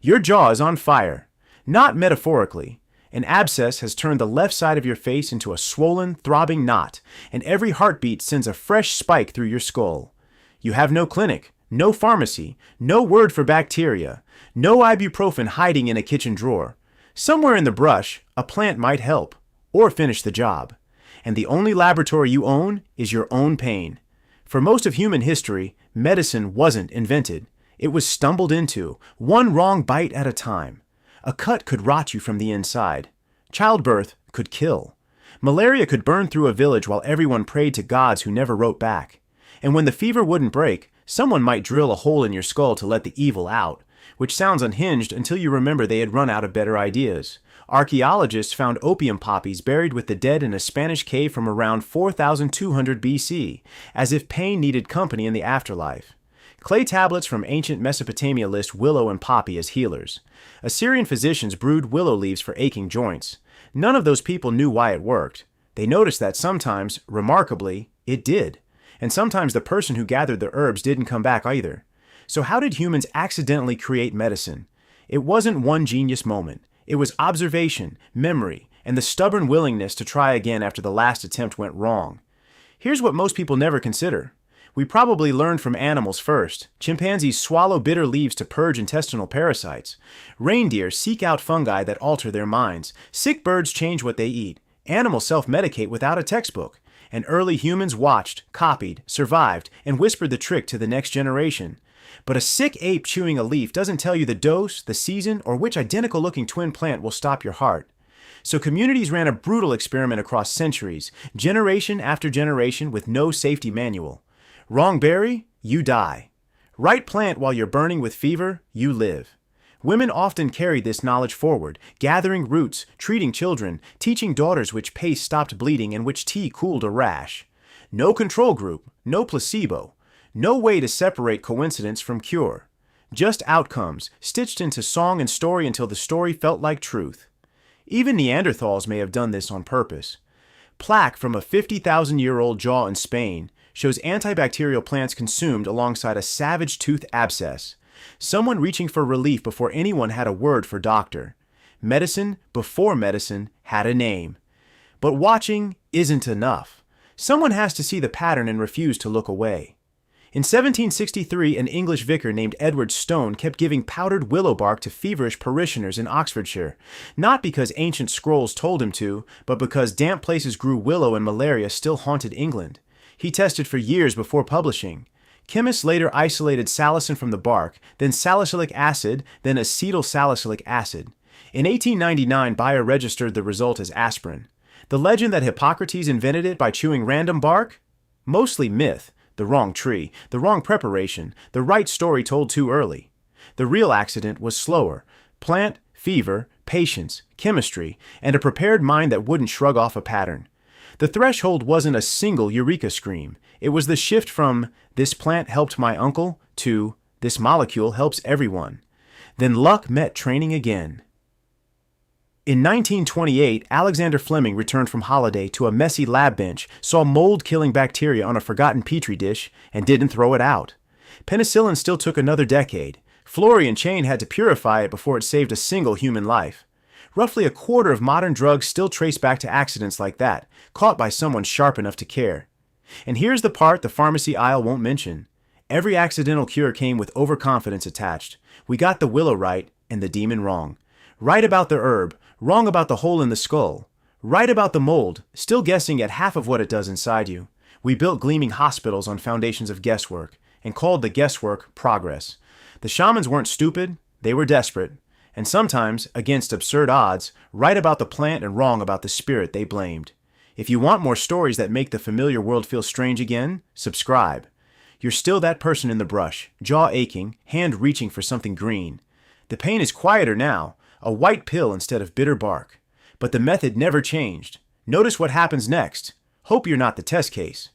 Your jaw is on fire. Not metaphorically. An abscess has turned the left side of your face into a swollen, throbbing knot, and every heartbeat sends a fresh spike through your skull. You have no clinic, no pharmacy, no word for bacteria, no ibuprofen hiding in a kitchen drawer. Somewhere in the brush, a plant might help, or finish the job. And the only laboratory you own is your own pain. For most of human history, medicine wasn't invented. It was stumbled into, one wrong bite at a time. A cut could rot you from the inside. Childbirth could kill. Malaria could burn through a village while everyone prayed to gods who never wrote back. And when the fever wouldn't break, someone might drill a hole in your skull to let the evil out, which sounds unhinged until you remember they had run out of better ideas. Archaeologists found opium poppies buried with the dead in a Spanish cave from around 4200 BC, as if pain needed company in the afterlife. Clay tablets from ancient Mesopotamia list willow and poppy as healers. Assyrian physicians brewed willow leaves for aching joints. None of those people knew why it worked. They noticed that sometimes, remarkably, it did. And sometimes the person who gathered the herbs didn't come back either. So how did humans accidentally create medicine? It wasn't one genius moment. It was observation, memory, and the stubborn willingness to try again after the last attempt went wrong. Here's what most people never consider. We probably learned from animals first. Chimpanzees swallow bitter leaves to purge intestinal parasites. Reindeer seek out fungi that alter their minds. Sick birds change what they eat. Animals self-medicate without a textbook. And early humans watched, copied, survived, and whispered the trick to the next generation. But a sick ape chewing a leaf doesn't tell you the dose, the season, or which identical-looking twin plant will stop your heart. So communities ran a brutal experiment across centuries, generation after generation with no safety manual. Wrong berry, you die. Right plant while you're burning with fever, you live. Women often carried this knowledge forward, gathering roots, treating children, teaching daughters which paste stopped bleeding and which tea cooled a rash. No control group, no placebo. No way to separate coincidence from cure. Just outcomes, stitched into song and story until the story felt like truth. Even Neanderthals may have done this on purpose. Plaque from a 50,000-year-old jaw in Spain shows antibacterial plants consumed alongside a savage tooth abscess. Someone reaching for relief before anyone had a word for doctor. Medicine, before medicine, had a name. But watching isn't enough. Someone has to see the pattern and refuse to look away. In 1763, an English vicar named Edward Stone kept giving powdered willow bark to feverish parishioners in Oxfordshire, not because ancient scrolls told him to, but because damp places grew willow and malaria still haunted England. He tested for years before publishing. Chemists later isolated salicin from the bark, then salicylic acid, then acetylsalicylic acid. In 1899, Bayer registered the result as aspirin. The legend that Hippocrates invented it by chewing random bark? Mostly myth. The wrong tree, the wrong preparation, the right story told too early. The real accident was slower. Plant, fever, patience, chemistry, and a prepared mind that wouldn't shrug off a pattern. The threshold wasn't a single eureka scream. It was the shift from, "this plant helped my uncle," to, "this molecule helps everyone." Then luck met training again. In 1928, Alexander Fleming returned from holiday to a messy lab bench, saw mold-killing bacteria on a forgotten petri dish, and didn't throw it out. Penicillin still took another decade. Florey and Chain had to purify it before it saved a single human life. Roughly a quarter of modern drugs still trace back to accidents like that, caught by someone sharp enough to care. And here's the part the pharmacy aisle won't mention. Every accidental cure came with overconfidence attached. We got the willow right and the demon wrong. Right about the herb, wrong about the hole in the skull. Right about the mold, still guessing at half of what it does inside you. We built gleaming hospitals on foundations of guesswork, and called the guesswork progress. The shamans weren't stupid, they were desperate. And sometimes, against absurd odds, right about the plant and wrong about the spirit they blamed. If you want more stories that make the familiar world feel strange again, subscribe. You're still that person in the brush, jaw aching, hand reaching for something green. The pain is quieter now, a white pill instead of bitter bark. But the method never changed. Notice what happens next. Hope you're not the test case.